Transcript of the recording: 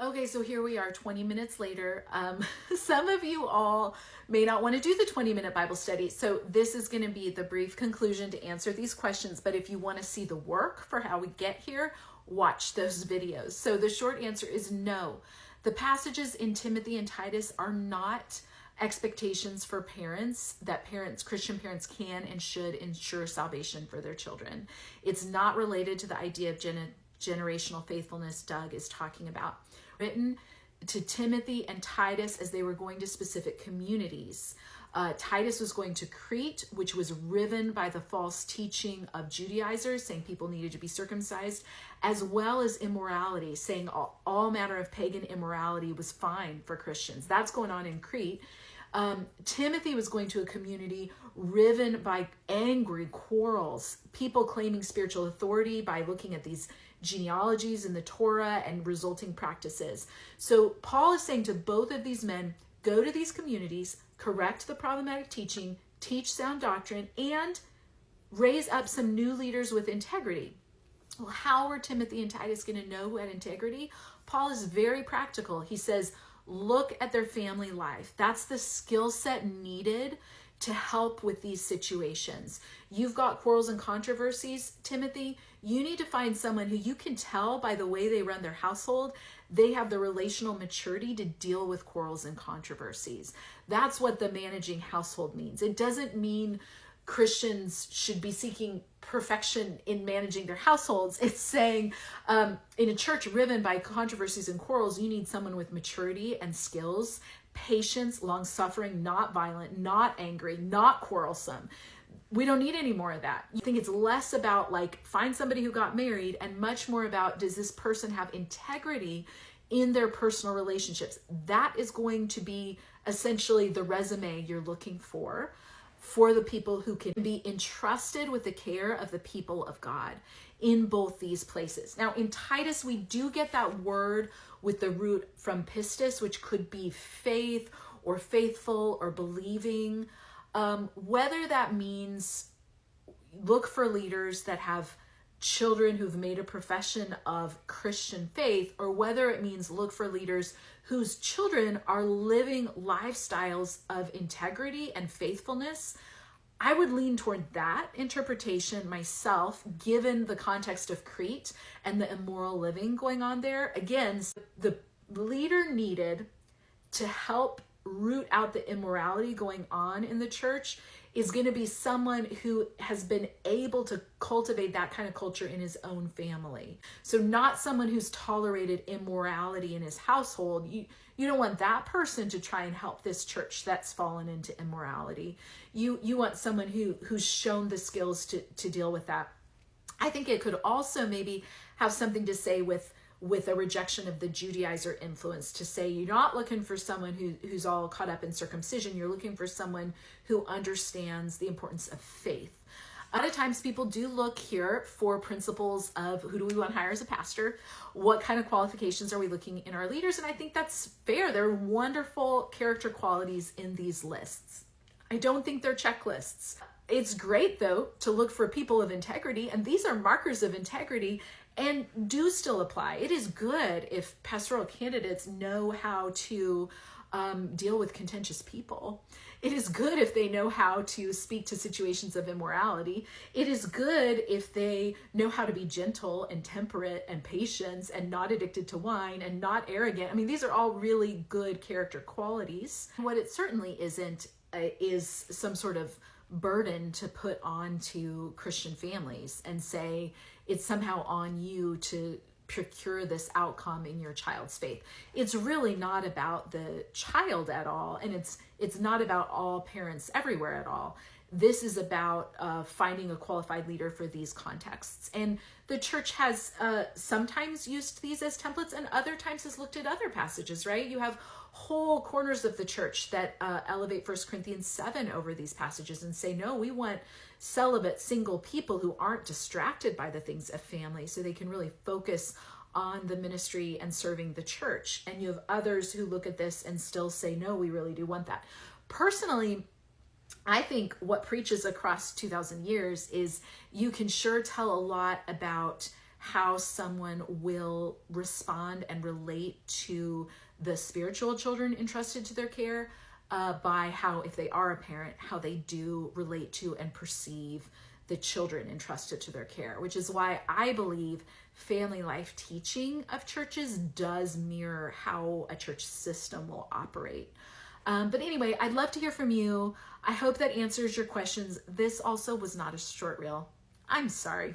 Okay, so here we are 20 minutes later. Some of you all may not want to do the 20-minute Bible study, so this is going to be the brief conclusion to answer these questions. But if you want to see the work for how we get here, watch those videos. So the short answer is no. The passages in Timothy and Titus are not expectations for parents that Christian parents can and should ensure salvation for their children. It's not related to the idea of generational faithfulness Doug is talking about. Written to Timothy and Titus as they were going to specific communities. Titus was going to Crete, which was riven by the false teaching of Judaizers, saying people needed to be circumcised, as well as immorality, saying all manner of pagan immorality was fine for Christians. That's going on in Crete. Timothy was going to a community riven by angry quarrels, people claiming spiritual authority by looking at these genealogies in the Torah and resulting practices. So Paul is saying to both of these men, go to these communities, correct the problematic teaching, teach sound doctrine, and raise up some new leaders with integrity. Well, how were Timothy and Titus going to know who had integrity? Paul is very practical. He says, look at their family life. That's the skill set needed to help with these situations. You've got quarrels and controversies, Timothy. You need to find someone who you can tell by the way they run their household, they have the relational maturity to deal with quarrels and controversies. That's what the managing household means. It doesn't mean Christians should be seeking perfection in managing their households. It's saying in a church riven by controversies and quarrels, you need someone with maturity and skills, patience, long-suffering, not violent, not angry, not quarrelsome. We don't need any more of that. You think it's less about find somebody who got married and much more about, does this person have integrity in their personal relationships? That is going to be essentially the resume you're looking for the people who can be entrusted with the care of the people of God in both these places. Now, in Titus, we do get that word with the root from pistis, which could be faith or faithful or believing. Whether that means look for leaders that have children who've made a profession of Christian faith, or whether it means look for leaders whose children are living lifestyles of integrity and faithfulness, I would lean toward that interpretation myself, given the context of Crete and the immoral living going on there. Again, the leader needed to help root out the immorality going on in the church is going to be someone who has been able to cultivate that kind of culture in his own family. So not someone who's tolerated immorality in his household. You don't want that person to try and help this church that's fallen into immorality. You want someone who's shown the skills to deal with that. I think it could also maybe have something to say with a rejection of the Judaizer influence, to say you're not looking for someone who's all caught up in circumcision. You're looking for someone who understands the importance of faith. A lot of times people do look here for principles of who do we want to hire as a pastor? What kind of qualifications are we looking in our leaders? And I think that's fair. There are wonderful character qualities in these lists. I don't think they're checklists. It's great, though, to look for people of integrity, and these are markers of integrity and do still apply. It is good if pastoral candidates know how to deal with contentious people. It is good if they know how to speak to situations of immorality. It is good if they know how to be gentle and temperate and patient and not addicted to wine and not arrogant. I mean, these are all really good character qualities. What it certainly isn't is some sort of burden to put onto Christian families and say it's somehow on you to procure this outcome in your child's faith. It's really not about the child at all, and it's not about all parents everywhere at all. This is about finding a qualified leader for these contexts. And the church has sometimes used these as templates and other times has looked at other passages, right? You have whole corners of the church that elevate 1 Corinthians 7 over these passages and say, no, we want celibate, single people who aren't distracted by the things of family so they can really focus on the ministry and serving the church. And you have others who look at this and still say, no, we really do want that. Personally, I think what preaches across 2,000 years is you can sure tell a lot about how someone will respond and relate to the spiritual children entrusted to their care by how, if they are a parent, how they do relate to and perceive the children entrusted to their care, which is why I believe family life teaching of churches does mirror how a church system will operate. But anyway, I'd love to hear from you. I hope that answers your questions. This also was not a short reel. I'm sorry.